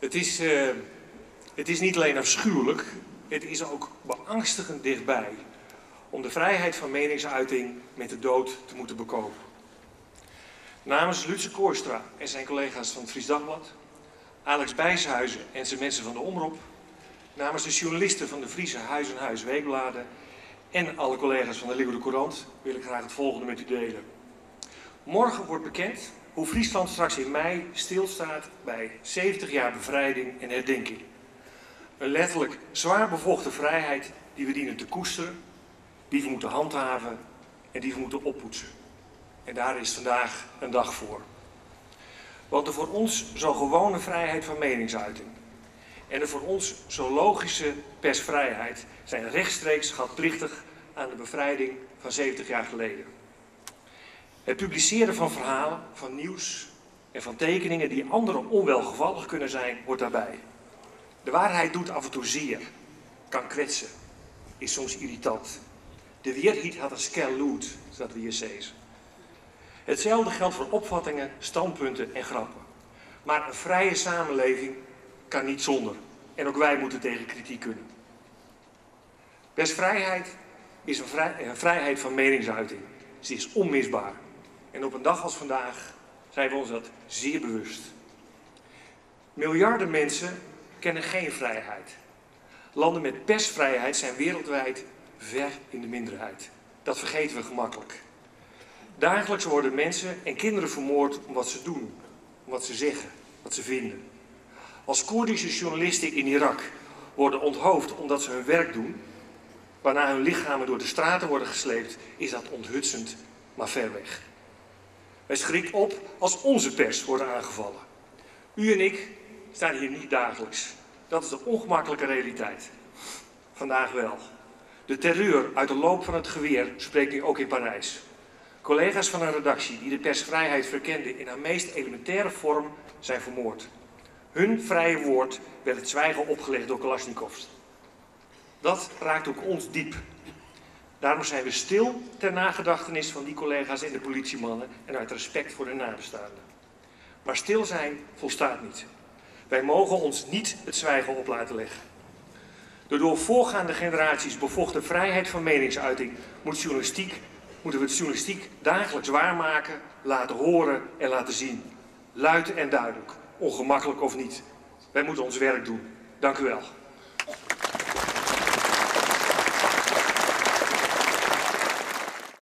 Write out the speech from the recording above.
Het is niet alleen afschuwelijk, het is ook beangstigend dichtbij om de vrijheid van meningsuiting met de dood te moeten bekopen. Namens Lutse Kooistra en zijn collega's van het Fries Dagblad, Alex Bijshuizen en zijn mensen van de Omroep, namens de journalisten van de Friese Huis en Huis weekbladen en alle collega's van de Leeuwarden Courant wil ik graag het volgende met u delen. Morgen wordt bekend hoe Friesland straks in mei stilstaat bij 70 jaar bevrijding en herdenking. Een letterlijk zwaar bevochten vrijheid die we dienen te koesteren, die we moeten handhaven en die we moeten oppoetsen. En daar is vandaag een dag voor. Want de voor ons zo gewone vrijheid van meningsuiting en de voor ons zo logische persvrijheid zijn rechtstreeks schatplichtig aan de bevrijding van 70 jaar geleden. Het publiceren van verhalen, van nieuws en van tekeningen die anderen onwelgevallig kunnen zijn, hoort daarbij. De waarheid doet af en toe zeer, kan kwetsen, is soms irritant. De weerhiet had een skell lood, zodat we hier zezen. Hetzelfde geldt voor opvattingen, standpunten en grappen. Maar een vrije samenleving kan niet zonder. En ook wij moeten tegen kritiek kunnen. Persvrijheid is een vrijheid van meningsuiting. Ze is onmisbaar. En op een dag als vandaag zijn we ons dat zeer bewust. Miljarden mensen kennen geen vrijheid. Landen met persvrijheid zijn wereldwijd ver in de minderheid. Dat vergeten we gemakkelijk. Dagelijks worden mensen en kinderen vermoord om wat ze doen, om wat ze zeggen, wat ze vinden. Als Koerdische journalisten in Irak worden onthoofd omdat ze hun werk doen, waarna hun lichamen door de straten worden gesleept, is dat onthutsend, maar ver weg. Wij schrikken op als onze pers wordt aangevallen. U en ik staan hier niet dagelijks. Dat is de ongemakkelijke realiteit. Vandaag wel. De terreur uit de loop van het geweer spreekt nu ook in Parijs. Collega's van een redactie die de persvrijheid verkenden in haar meest elementaire vorm zijn vermoord. Hun vrije woord werd het zwijgen opgelegd door Kalashnikovs. Dat raakt ook ons diep. Daarom zijn we stil ter nagedachtenis van die collega's en de politiemannen en uit respect voor hun nabestaanden. Maar stil zijn volstaat niet. Wij mogen ons niet het zwijgen op laten leggen. De door voorgaande generaties bevochten vrijheid van meningsuiting moeten we het journalistiek dagelijks waarmaken, laten horen en laten zien. Luid en duidelijk, ongemakkelijk of niet. Wij moeten ons werk doen. Dank u wel.